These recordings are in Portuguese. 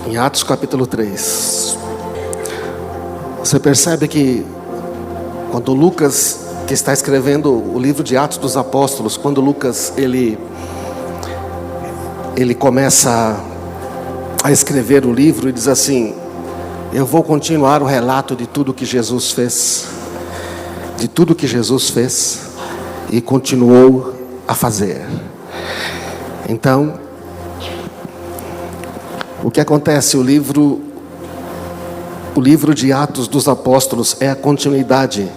Em Atos capítulo 3, você percebe que quando Lucas, que está escrevendo o livro de Atos dos Apóstolos, quando Lucas ele começa a escrever o livro e diz assim: eu vou continuar o relato de tudo que Jesus fez, de tudo que Jesus fez e continuou a fazer. Então, o que acontece? O livro de Atos dos Apóstolos é a continuidade,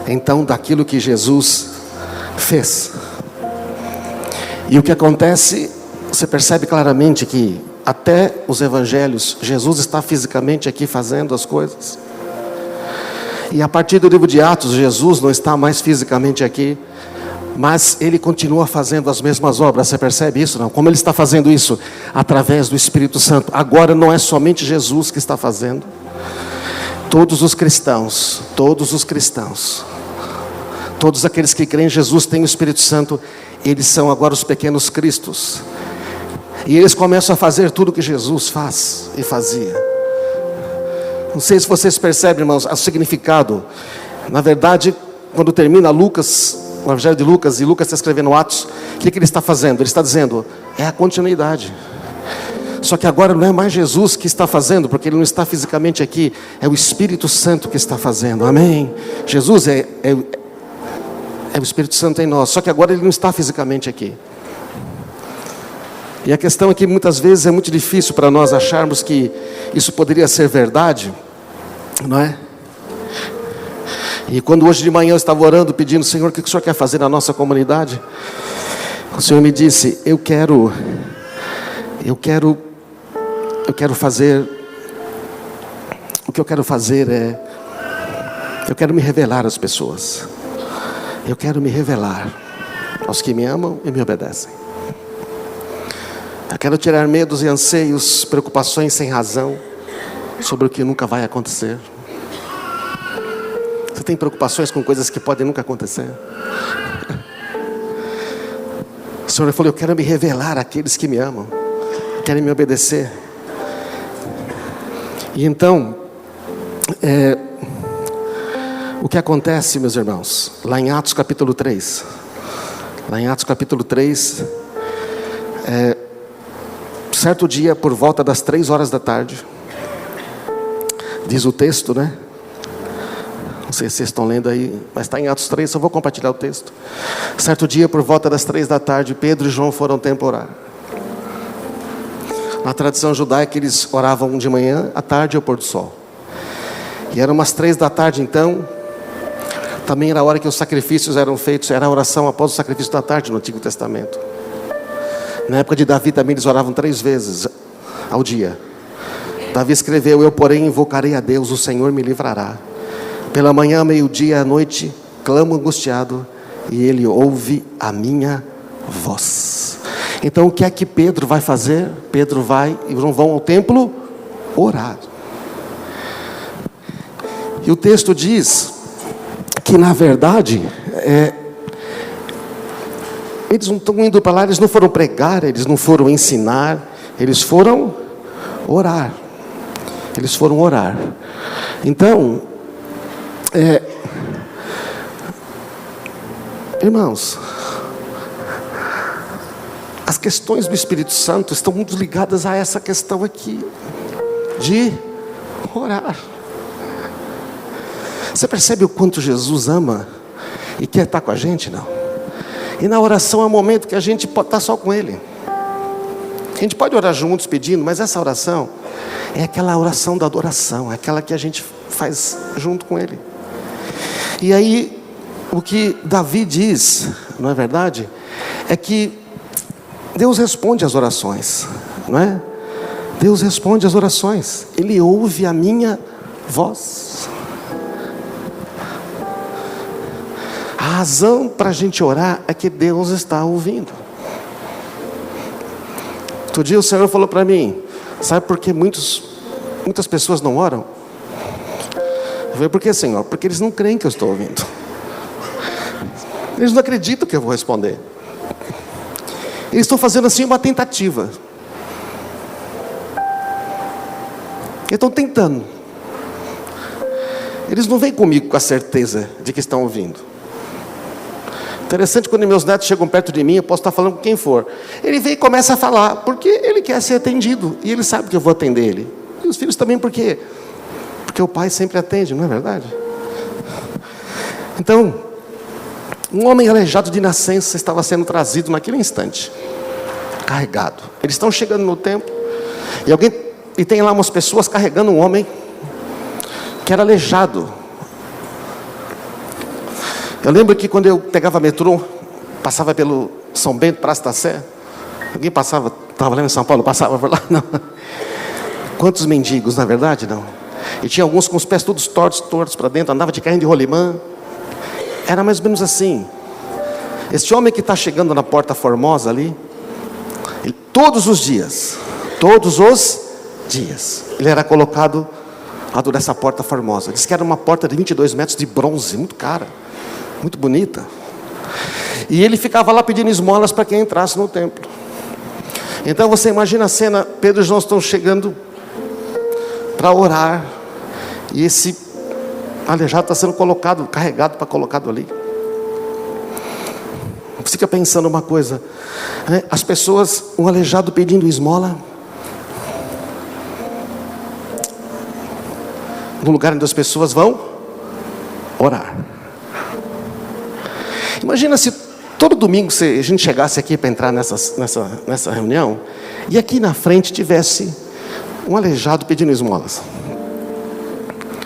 então, daquilo que Jesus fez. E o que acontece, você percebe claramente que até os evangelhos, Jesus está fisicamente aqui fazendo as coisas. E a partir do livro de Atos, Jesus não está mais fisicamente aqui, mas Ele continua fazendo as mesmas obras. Você percebe isso? Não? Como Ele está fazendo isso? Através do Espírito Santo. Agora não é somente Jesus que está fazendo. Todos os cristãos, todos aqueles que creem em Jesus têm o Espírito Santo. Eles são agora os pequenos cristos. E eles começam a fazer tudo o que Jesus faz e fazia. Não sei se vocês percebem, irmãos, o significado. Na verdade, quando termina Lucas, o Evangelho de Lucas, e Lucas está escrevendo Atos, o que ele está fazendo? Ele está dizendo, é a continuidade. Só que agora não é mais Jesus que está fazendo, porque Ele não está fisicamente aqui, é o Espírito Santo que está fazendo, amém? Jesus é o Espírito Santo em nós, só que agora Ele não está fisicamente aqui. E a questão é que muitas vezes é muito difícil para nós acharmos que isso poderia ser verdade, não é? E quando hoje de manhã eu estava orando, pedindo, Senhor, o que o Senhor quer fazer na nossa comunidade? O Senhor me disse, eu quero fazer, o que eu quero fazer é, eu quero me revelar às pessoas. Eu quero me revelar aos que me amam e me obedecem. Eu quero tirar medos e anseios, preocupações sem razão, sobre o que nunca vai acontecer. Você tem preocupações com coisas que podem nunca acontecer? O Senhor falou, eu quero me revelar àqueles que me amam, querem me obedecer. E então, o que acontece, meus irmãos, lá em Atos capítulo 3, certo dia, por volta das 3 horas da tarde, diz o texto, né? Não sei se vocês estão lendo aí, mas está em Atos 3, só vou compartilhar o texto. Certo dia, por volta das 3 da tarde, Pedro e João foram temporar. Na tradição judaica, eles oravam de manhã, à tarde e ao pôr do sol. E eram umas 3 da tarde, então, também era a hora que os sacrifícios eram feitos, era a oração após o sacrifício da tarde no Antigo Testamento. Na época de Davi também eles oravam 3 vezes ao dia. Davi escreveu, eu porém invocarei a Deus, o Senhor me livrará. Pela manhã, meio-dia, à noite, clamo angustiado, e Ele ouve a minha voz. Então o que é que Pedro vai fazer? Pedro vai e vão ao templo orar. E o texto diz que na verdade eles não estão indo para lá, eles não foram pregar, eles não foram ensinar, eles foram orar. Eles foram orar. Então, irmãos, as questões do Espírito Santo estão muito ligadas a essa questão aqui, de orar. Você percebe o quanto Jesus ama e quer estar com a gente, não? E na oração é um momento que a gente pode estar só com Ele. A gente pode orar juntos pedindo, mas essa oração é aquela oração da adoração, é aquela que a gente faz junto com Ele. E aí, o que Davi diz, não é verdade? É que Deus responde às orações, não é? Deus responde às orações. Ele ouve a minha voz. A razão para a gente orar é que Deus está ouvindo. Outro dia o Senhor falou para mim, sabe por que muitas pessoas não oram? Eu falei, por que, Senhor? Porque eles não creem que eu estou ouvindo. Eles não acreditam que eu vou responder. Eles estão fazendo assim uma tentativa. estão tentando. Eles não vêm comigo com a certeza de que estão ouvindo. Interessante, quando meus netos chegam perto de mim, eu posso estar falando com quem for. Ele vem e começa a falar, porque ele quer ser atendido. E ele sabe que eu vou atender ele. E os filhos também, por quê? Porque o pai sempre atende, não é verdade? Então, um homem aleijado de nascença estava sendo trazido naquele instante, carregado. Eles estão chegando no templo, e tem lá umas pessoas carregando um homem que era aleijado. Eu lembro que quando eu pegava metrô, passava pelo São Bento, Praça da Sé. Alguém passava, estava lá em São Paulo, passava por lá? Não. Quantos mendigos, na verdade, não? E tinha alguns com os pés todos tortos para dentro, andava de carrinho de rolimã. Era mais ou menos assim. Este homem que está chegando na Porta Formosa ali, todos os dias, ele era colocado lá dessa Porta Formosa. Diz que era uma porta de 22 metros de bronze, muito cara, muito bonita. E ele ficava lá pedindo esmolas para quem entrasse no templo. Então você imagina a cena, Pedro e João estão chegando para orar, e esse aleijado está sendo colocado, carregado para colocado ali. Fica pensando uma coisa, né? As pessoas, um aleijado pedindo esmola, no lugar onde as pessoas vão orar. Imagina se todo domingo a gente chegasse aqui para entrar nessa reunião, e aqui na frente tivesse um aleijado pedindo esmolas.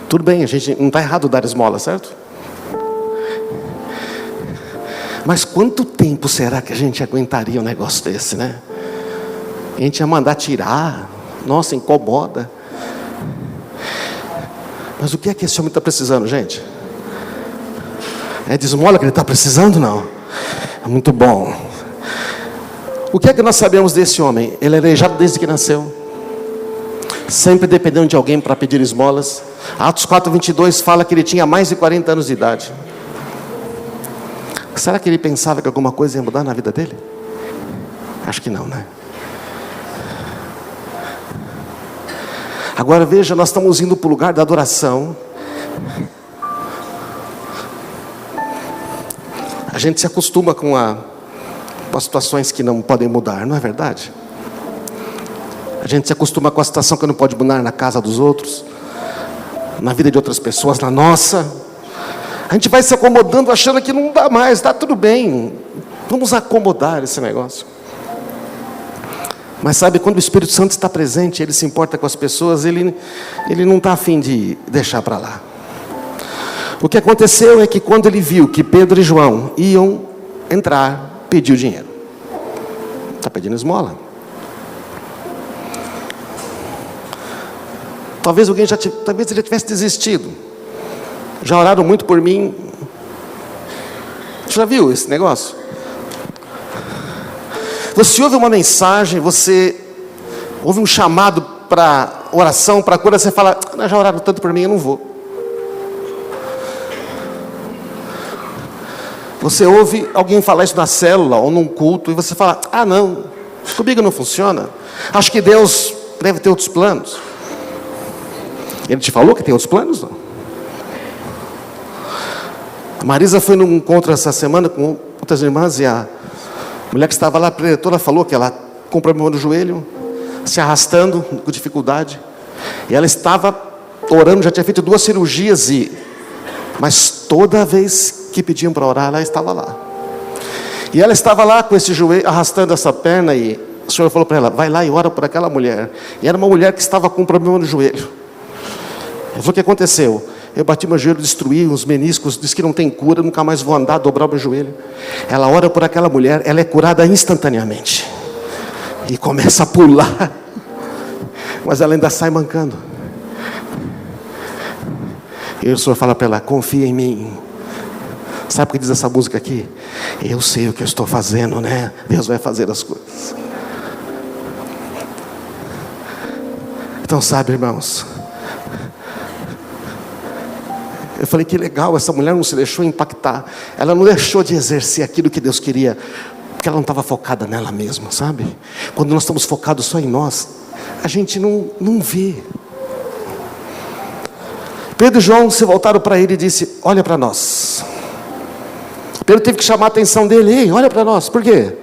Tudo bem, a gente não está errado dar esmola, certo? Mas quanto tempo será que a gente aguentaria um negócio desse, né? A gente ia mandar tirar. Nossa, incomoda. Mas o que é que esse homem está precisando, gente? É de esmola que ele está precisando? Não. É muito bom. O que é que nós sabemos desse homem? Ele é aleijado desde que nasceu, sempre dependendo de alguém para pedir esmolas. Atos 4:22 fala que ele tinha mais de 40 anos de idade. Será que ele pensava que alguma coisa ia mudar na vida dele? Acho que não, né? Agora veja, nós estamos indo para o lugar da adoração. A gente se acostuma com as situações que não podem mudar, não é verdade? A gente se acostuma com a situação que não pode mudar na casa dos outros, na vida de outras pessoas, na nossa. A gente vai se acomodando, achando que não dá mais, está tudo bem. Vamos acomodar esse negócio. Mas sabe, quando o Espírito Santo está presente, ele se importa com as pessoas, ele não está a fim de deixar para lá. O que aconteceu é que quando ele viu que Pedro e João iam entrar, pediu dinheiro. Está pedindo esmola. Talvez ele já tivesse desistido. Já oraram muito por mim. Já viu esse negócio? Você ouve uma mensagem, você ouve um chamado para oração, para cura, você fala, já oraram tanto por mim, eu não vou. Você ouve alguém falar isso na célula ou num culto, e você fala, não, comigo não funciona. Acho que Deus deve ter outros planos. Ele te falou que tem outros planos? Não? A Marisa foi num encontro essa semana com outras irmãs, e a mulher que estava lá, a preletora, falou que ela com problema no joelho, se arrastando com dificuldade, e ela estava orando, já tinha feito 2 cirurgias, mas toda vez que pediam para orar, ela estava lá. E ela estava lá com esse joelho, arrastando essa perna, e o Senhor falou para ela, vai lá e ora por aquela mulher. E era uma mulher que estava com problema no joelho. Ele falou, o que aconteceu? Eu bati meu joelho, destruí os meniscos, disse que não tem cura, nunca mais vou andar, dobrar o meu joelho. Ela ora por aquela mulher, ela é curada instantaneamente. E começa a pular. Mas ela ainda sai mancando. E o Senhor fala para ela, confia em mim. Sabe o que diz essa música aqui? Eu sei o que eu estou fazendo, né? Deus vai fazer as coisas. Então sabe, irmãos, eu falei, que legal, essa mulher não se deixou impactar. Ela não deixou de exercer aquilo que Deus queria, porque ela não estava focada nela mesma, sabe? Quando nós estamos focados só em nós, a gente não vê. Pedro e João se voltaram para ele e disse: olha para nós. Pedro teve que chamar a atenção dele: ei, olha para nós. Por quê?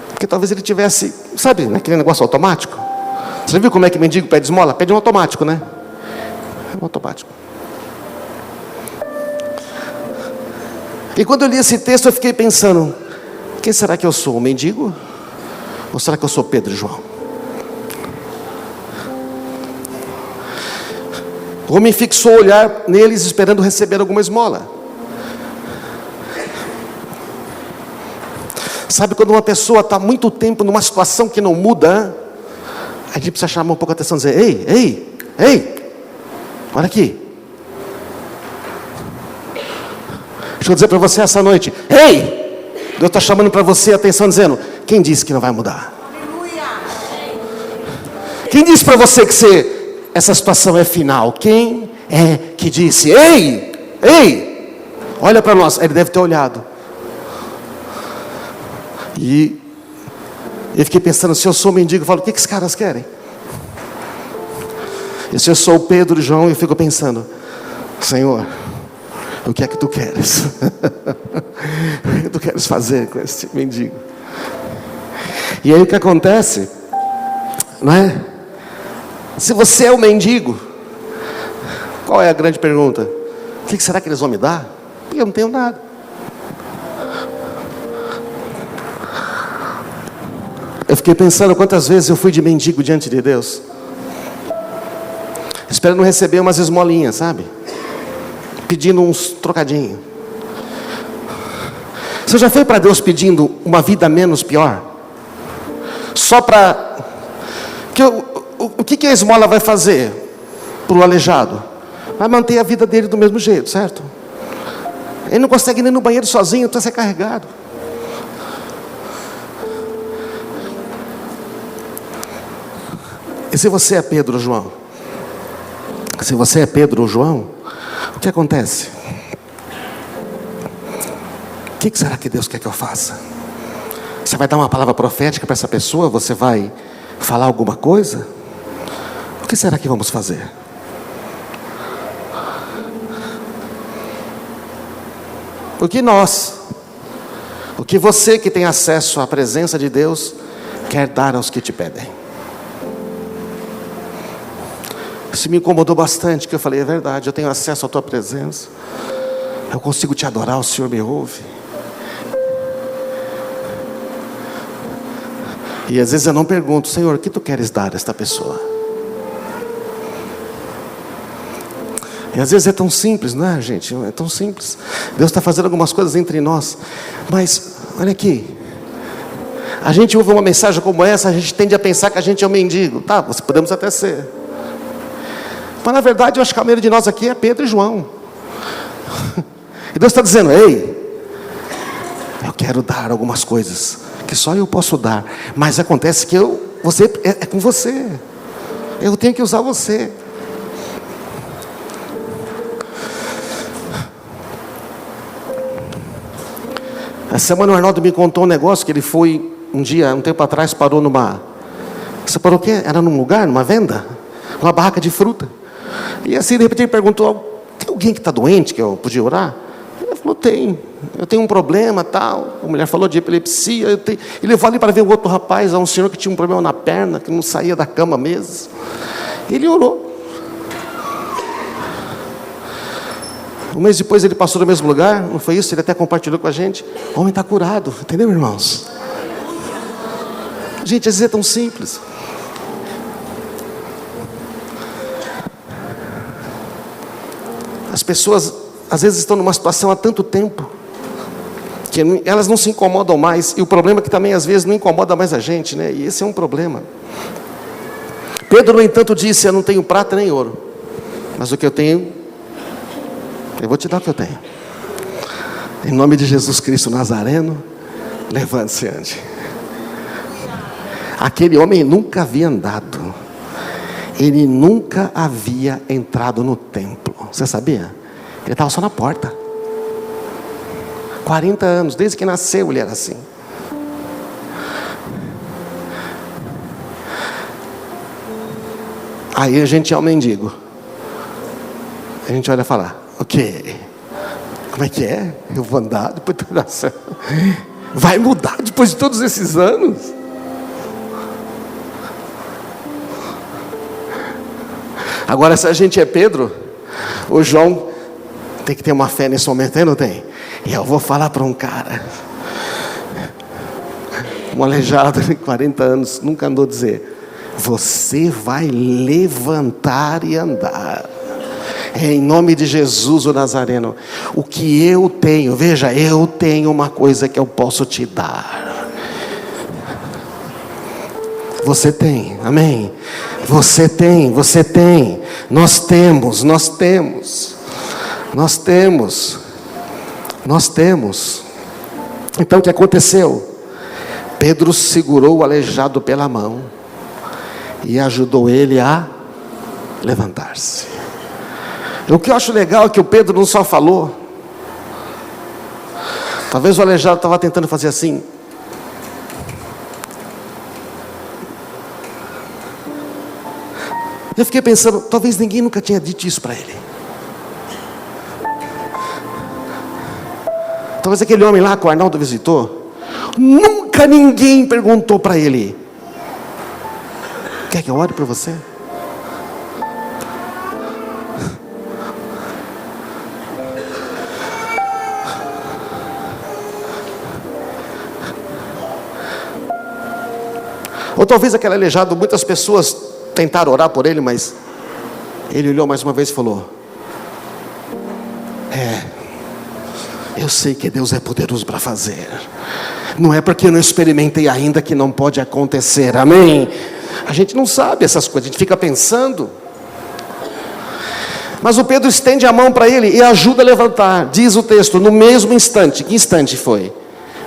Porque talvez ele tivesse, sabe, naquele negócio automático. Você já viu como é que mendigo pede esmola? Pede um automático, né? Um automático. E quando eu li esse texto, eu fiquei pensando: quem será que eu sou? Um mendigo? Ou será que eu sou Pedro e João? O homem fixou o olhar neles, esperando receber alguma esmola. Sabe quando uma pessoa está muito tempo numa situação que não muda, a gente precisa chamar um pouco a atenção e dizer: ei, olha aqui. Deixa eu dizer para você essa noite: ei, Deus está chamando para você a atenção, dizendo: quem disse que não vai mudar? Quem disse para você que essa situação é final? Quem é que disse? Ei, olha para nós. Ele deve ter olhado. E eu fiquei pensando: se eu sou mendigo, eu falo: o que esses caras querem? E se eu sou Pedro e João, eu fico pensando: Senhor, o que é que tu queres? O que é que tu queres fazer com esse mendigo? E aí o que acontece, não é? Se você é o mendigo, qual é a grande pergunta? O que será que eles vão me dar? Eu não tenho nada. Eu fiquei pensando quantas vezes eu fui de mendigo diante de Deus, esperando receber umas esmolinhas, sabe? Pedindo uns trocadinhos. Você já foi para Deus pedindo uma vida menos pior? Só para... O que a esmola vai fazer para o aleijado? Vai manter a vida dele do mesmo jeito, certo? Ele não consegue ir nem no banheiro sozinho, está ser carregado. E se você é Pedro ou João? Se você é Pedro ou João, o que acontece? O que será que Deus quer que eu faça? Você vai dar uma palavra profética para essa pessoa? Você vai falar alguma coisa? O que será que vamos fazer? O que você que tem acesso à presença de Deus quer dar aos que te pedem? Isso me incomodou bastante, que eu falei: é verdade, eu tenho acesso à tua presença, eu consigo te adorar, o Senhor me ouve. E às vezes eu não pergunto: Senhor, o que tu queres dar a esta pessoa? E às vezes é tão simples, não é, gente? É tão simples. Deus está fazendo algumas coisas entre nós, mas olha aqui, a gente ouve uma mensagem como essa, a gente tende a pensar que a gente é um mendigo. Tá, podemos até ser, mas na verdade eu acho que a maioria de nós aqui é Pedro e João. E Deus está dizendo: ei, eu quero dar algumas coisas que só eu posso dar, mas acontece que você é com você, eu tenho que usar você. Essa semana o Arnaldo me contou um negócio, que ele foi um tempo atrás, parou numa... Você parou o quê? Era num lugar, numa venda? Uma barraca de fruta. E assim, de repente ele perguntou: tem alguém que está doente, que eu podia orar? Ele falou: tem. Eu tenho um problema, tal. A mulher falou de epilepsia. E levou ali para ver o outro rapaz, um senhor que tinha um problema na perna, que não saía da cama mesmo. Ele orou. Um mês depois ele passou no mesmo lugar, não foi isso? Ele até compartilhou com a gente. O homem está curado, entendeu, irmãos? Gente, às vezes é tão simples. As pessoas às vezes estão numa situação há tanto tempo que elas não se incomodam mais. E o problema é que também às vezes não incomoda mais a gente, né? E esse é um problema. Pedro, no entanto, disse: eu não tenho prata nem ouro, mas o que eu tenho, eu vou te dar o que eu tenho. Em nome de Jesus Cristo Nazareno, levante-se e ande. Aquele homem nunca havia andado. Ele nunca havia entrado no templo. Você sabia? Ele estava só na porta. 40 anos, desde que nasceu ele era assim. Aí a gente é o mendigo. A gente olha e fala, ok, como é que é? Eu vou andar depois da oração. Vai mudar depois de todos esses anos? Agora, se a gente é Pedro, o João tem que ter uma fé nesse momento, aí não tem? E eu vou falar para um cara, um aleijado de 40 anos, nunca andou, dizer: você vai levantar e andar. Em nome de Jesus o Nazareno. O que eu tenho, veja, eu tenho uma coisa que eu posso te dar. Você tem, amém? Você tem, você tem. Nós temos. Então o que aconteceu? Pedro segurou o aleijado pela mão e ajudou ele a levantar-se. O que eu acho legal é que o Pedro não só falou. Talvez o aleijado estava tentando fazer assim. Eu fiquei pensando, talvez ninguém nunca tinha dito isso para ele. Talvez aquele homem lá que o Arnaldo visitou, nunca ninguém perguntou para ele: quer que eu ore por você? Ou talvez aquele aleijado, muitas pessoas tentaram orar por ele, mas ele olhou mais uma vez e falou: eu sei que Deus é poderoso para fazer. Não é porque eu não experimentei ainda que não pode acontecer, amém? A gente não sabe essas coisas, a gente fica pensando. Mas o Pedro estende a mão para ele e ajuda a levantar. Diz o texto, no mesmo instante. Que instante foi?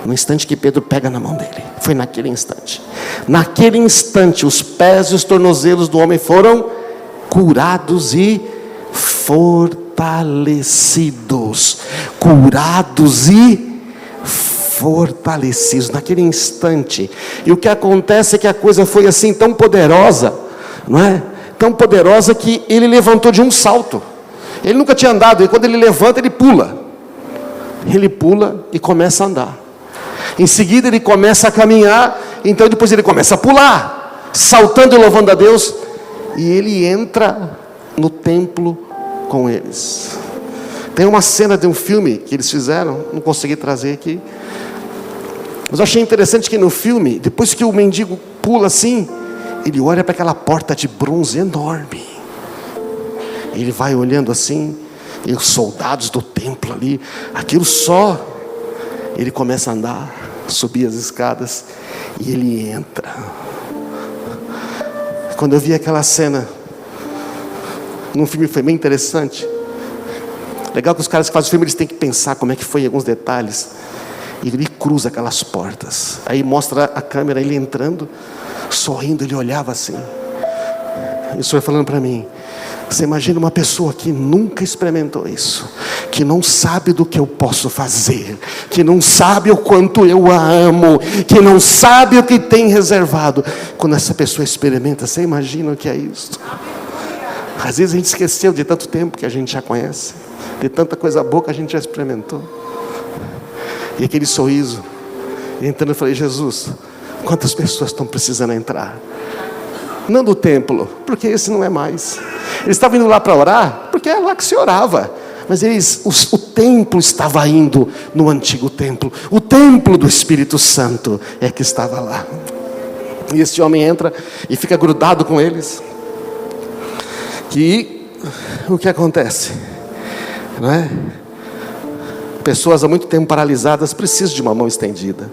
No instante que Pedro pega na mão dele. Foi naquele instante. Naquele instante, os pés e os tornozelos do homem foram curados e fortalecidos. Curados e fortalecidos. Naquele instante. E o que acontece é que a coisa foi assim tão poderosa, não é? Tão poderosa que ele levantou de um salto. Ele nunca tinha andado. E quando ele levanta, ele pula. Ele pula e começa a andar. Em seguida ele começa a caminhar. Então depois ele começa a pular, saltando e louvando a Deus. E ele entra no templo com eles. Tem uma cena de um filme que eles fizeram, não consegui trazer aqui, mas eu achei interessante que no filme, depois que o mendigo pula assim, ele olha para aquela porta de bronze enorme. Ele vai olhando assim, e os soldados do templo ali, aquilo só. Ele começa a andar, subir as escadas, e ele entra. Quando eu vi aquela cena num filme, foi bem interessante. Legal que os caras que fazem o filme, eles têm que pensar como é que foi em alguns detalhes. E ele cruza aquelas portas. Aí mostra a câmera, ele entrando, sorrindo, ele olhava assim. E o Senhor falando para mim: você imagina uma pessoa que nunca experimentou isso, que não sabe do que eu posso fazer, que não sabe o quanto eu a amo, que não sabe o que tem reservado. Quando essa pessoa experimenta, você imagina o que é isso? Às vezes a gente esqueceu de tanto tempo que a gente já conhece, de tanta coisa boa que a gente já experimentou. E aquele sorriso, entrando, eu falei: Jesus, quantas pessoas estão precisando entrar? Não do templo, porque esse não é mais. Eles estavam indo lá para orar, porque é lá que se orava. Mas o templo estava indo no antigo templo. O templo do Espírito Santo é que estava lá. E esse homem entra e fica grudado com eles. E o que acontece? Não é? Pessoas há muito tempo paralisadas precisam de uma mão estendida.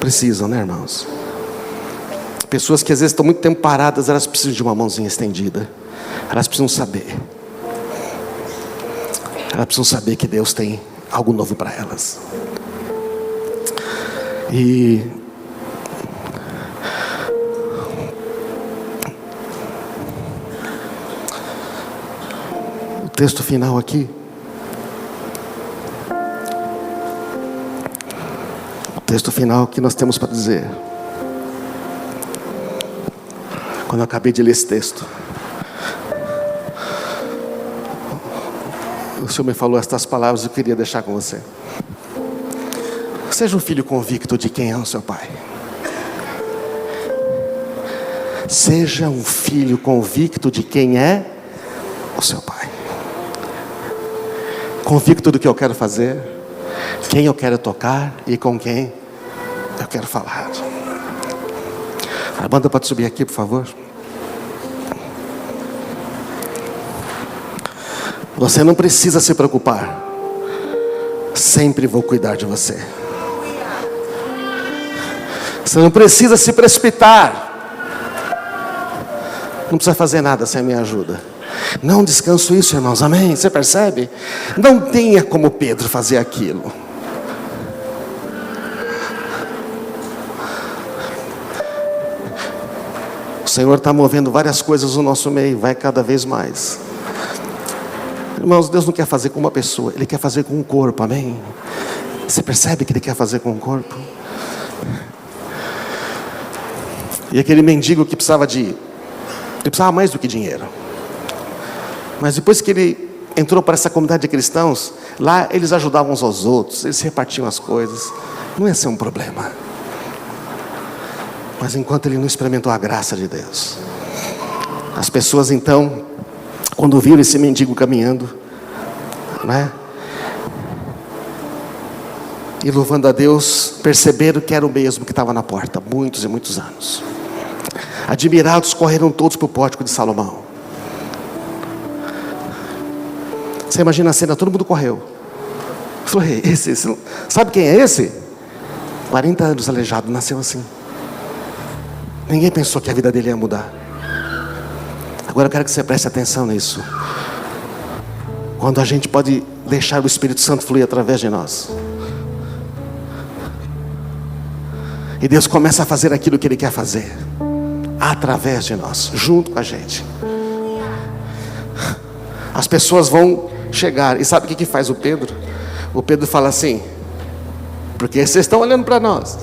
Precisam, né, irmãos? Pessoas que às vezes estão muito tempo paradas, elas precisam de uma mãozinha estendida. Elas precisam saber. Elas precisam saber que Deus tem algo novo para elas. E o texto final aqui. O texto final que nós temos para dizer. Quando eu acabei de ler esse texto, o Senhor me falou estas palavras, eu queria deixar com você. Seja um filho convicto de quem é o seu pai. Seja um filho convicto de quem é o seu pai. Convicto do que eu quero fazer, quem eu quero tocar e com quem eu quero falar. A banda pode subir aqui, por favor. Você não precisa se preocupar. Sempre vou cuidar de você. Você não precisa se precipitar. Não precisa fazer nada sem a minha ajuda. Não descanso isso, irmãos, amém? Você percebe? Não tenha como Pedro fazer aquilo. O Senhor está movendo várias coisas no nosso meio, vai cada vez mais. Irmãos, Deus não quer fazer com uma pessoa, Ele quer fazer com um corpo, amém? Você percebe que Ele quer fazer com um corpo? E aquele mendigo que ele precisava mais do que dinheiro. Mas depois que ele entrou para essa comunidade de cristãos, lá eles ajudavam uns aos outros, eles repartiam as coisas. Não ia ser um problema. Mas enquanto ele não experimentou a graça de Deus, as pessoas então, quando viram esse mendigo caminhando, né, e louvando a Deus, perceberam que era o mesmo que estava na porta, muitos e muitos anos. Admirados, correram todos para o pórtico de Salomão. Você imagina a cena, todo mundo correu. Falei, esse, sabe quem é esse? 40 anos aleijado, nasceu assim. Ninguém pensou que a vida dele ia mudar. Agora eu quero que você preste atenção nisso. Quando a gente pode deixar o Espírito Santo fluir através de nós, e Deus começa a fazer aquilo que Ele quer fazer através de nós, junto com a gente. As pessoas vão chegar. E sabe o que faz o Pedro? O Pedro fala assim: porque vocês estão olhando para nós,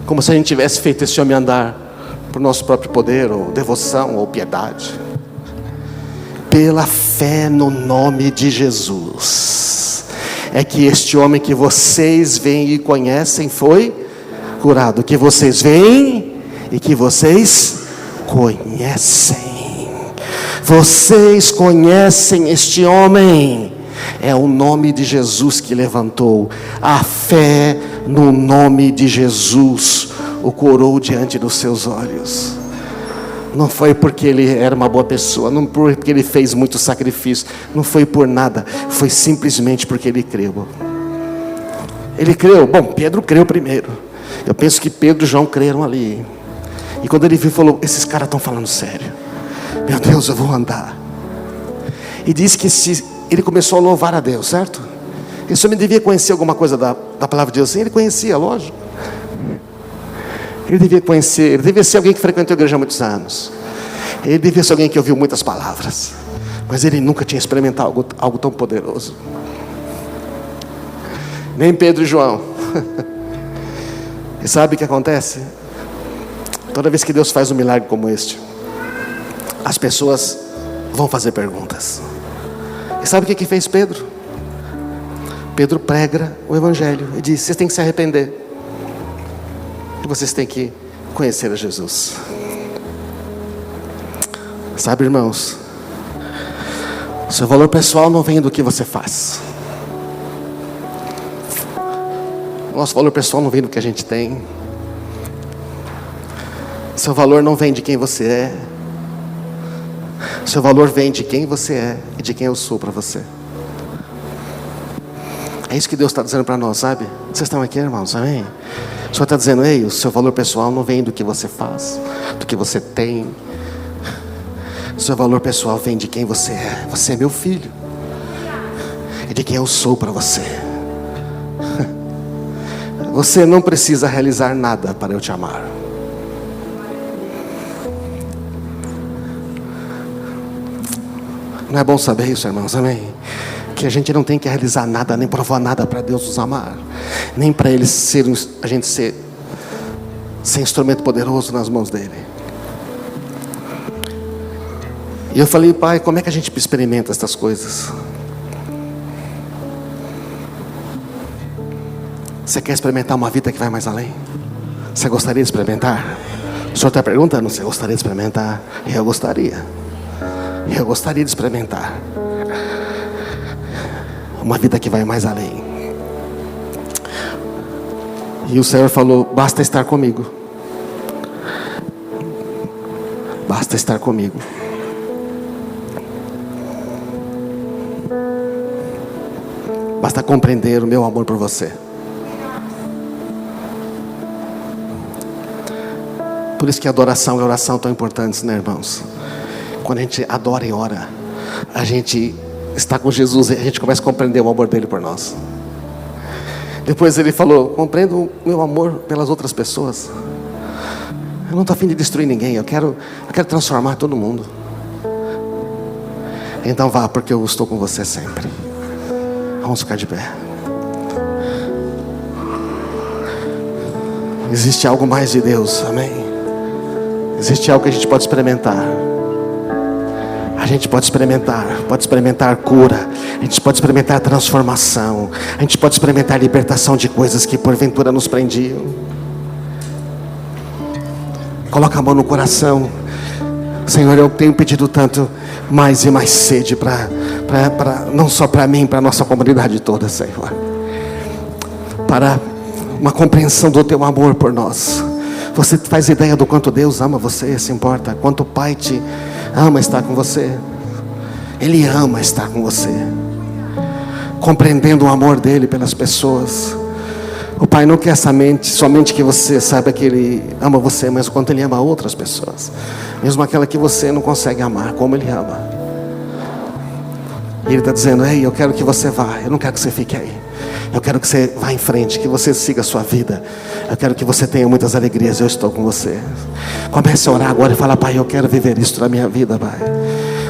como se a gente tivesse feito esse homem andar por nosso próprio poder, ou devoção, ou piedade. Pela fé no nome de Jesus, é que este homem que vocês veem e conhecem foi curado. Que vocês veem e que vocês conhecem. Vocês conhecem este homem. É o nome de Jesus que levantou. A fé no nome de Jesus o curou diante dos seus olhos. Não foi porque ele era uma boa pessoa, não foi porque ele fez muito sacrifício, não foi por nada, foi simplesmente porque ele creu. Ele creu. Bom, Pedro creu primeiro. Eu penso que Pedro e João creram ali. E quando ele viu, falou: esses caras estão falando sério. Meu Deus, eu vou andar. E diz que ele começou a louvar a Deus, certo? Esse homem devia conhecer alguma coisa da palavra de Deus. Sim, ele conhecia, lógico. Ele devia conhecer, ele devia ser alguém que frequentou a igreja há muitos anos. Ele devia ser alguém que ouviu muitas palavras. Mas ele nunca tinha experimentado algo tão poderoso. Nem Pedro e João. E sabe o que acontece? Toda vez que Deus faz um milagre como este, as pessoas vão fazer perguntas. E sabe o que fez Pedro? Pedro prega o evangelho e diz: vocês têm que se arrepender. E vocês têm que conhecer a Jesus. Sabe, irmãos, seu valor pessoal não vem do que você faz. Nosso valor pessoal não vem do que a gente tem. Seu valor não vem de quem você é. Seu valor vem de quem você é e de quem eu sou para você. É isso que Deus está dizendo para nós, sabe? Vocês estão aqui, irmãos, amém? O Senhor está dizendo: ei, o seu valor pessoal não vem do que você faz, do que você tem. O seu valor pessoal vem de quem você é. Você é meu filho. E de quem eu sou para você. Você não precisa realizar nada para eu te amar. Não é bom saber isso, irmãos, amém? Que a gente não tem que realizar nada, nem provar nada para Deus nos amar, nem para Ele ser, a gente ser instrumento poderoso nas mãos dEle. E eu falei: Pai, como é que a gente experimenta essas coisas? Você quer experimentar uma vida que vai mais além? Você gostaria de experimentar? O Senhor está perguntando, você gostaria de experimentar? Eu gostaria de experimentar uma vida que vai mais além. E o Senhor falou, basta estar comigo. Basta estar comigo. Basta compreender o meu amor por você. Por isso que a adoração e a oração tão importantes, né, irmãos? Quando a gente adora e ora, a gente está com Jesus e a gente começa a compreender o amor dele por nós. Depois ele falou, compreendo o meu amor pelas outras pessoas. Eu não estou a fim de destruir ninguém, eu quero transformar todo mundo. Então vá, porque eu estou com você sempre. Vamos ficar de pé. Existe algo mais de Deus, amém? Existe algo que a gente pode experimentar. A gente pode experimentar cura. A gente pode experimentar transformação. A gente pode experimentar libertação de coisas que porventura nos prendiam. Coloca a mão no coração. Senhor, eu tenho pedido tanto mais e mais sede não só para mim, para a nossa comunidade toda, Senhor. Para uma compreensão do teu amor por nós. Você faz ideia do quanto Deus ama você, se importa? Quanto o Pai te ama estar com você. Ele ama estar com você. Compreendendo o amor dele pelas pessoas. O Pai não quer somente que você saiba que Ele ama você, mas o quanto Ele ama outras pessoas. Mesmo aquela que você não consegue amar, como Ele ama. E Ele está dizendo, ei, eu quero que você vá, eu não quero que você fique aí. Eu quero que você vá em frente, que você siga a sua vida. Eu quero que você tenha muitas alegrias, eu estou com você. Comece a orar agora e fala, Pai, eu quero viver isso na minha vida, Pai.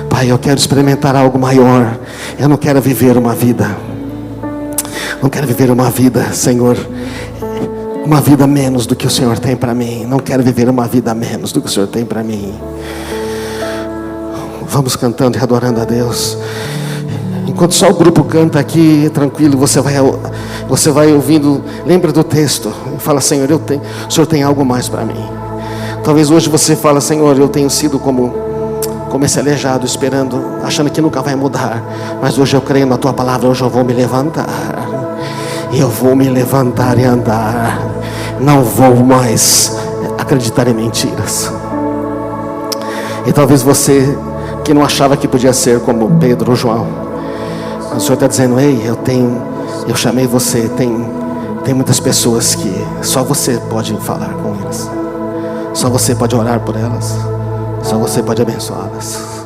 Pai, eu quero experimentar algo maior. Eu não quero viver uma vida. Não quero viver uma vida, Senhor, uma vida menos do que o Senhor tem para mim. Não quero viver uma vida menos do que o Senhor tem para mim. Vamos cantando e adorando a Deus. Enquanto só o grupo canta aqui, tranquilo, você vai ouvindo, lembra do texto, e fala, Senhor, o Senhor tem algo mais para mim. Talvez hoje você fala, Senhor, eu tenho sido como esse aleijado, esperando, achando que nunca vai mudar. Mas hoje eu creio na tua palavra, hoje eu vou me levantar. Eu vou me levantar e andar. Não vou mais acreditar em mentiras. E talvez você que não achava que podia ser como Pedro ou João, o Senhor está dizendo, ei, eu chamei você, tem muitas pessoas que só você pode falar com elas. Só você pode orar por elas. Só você pode abençoá-las.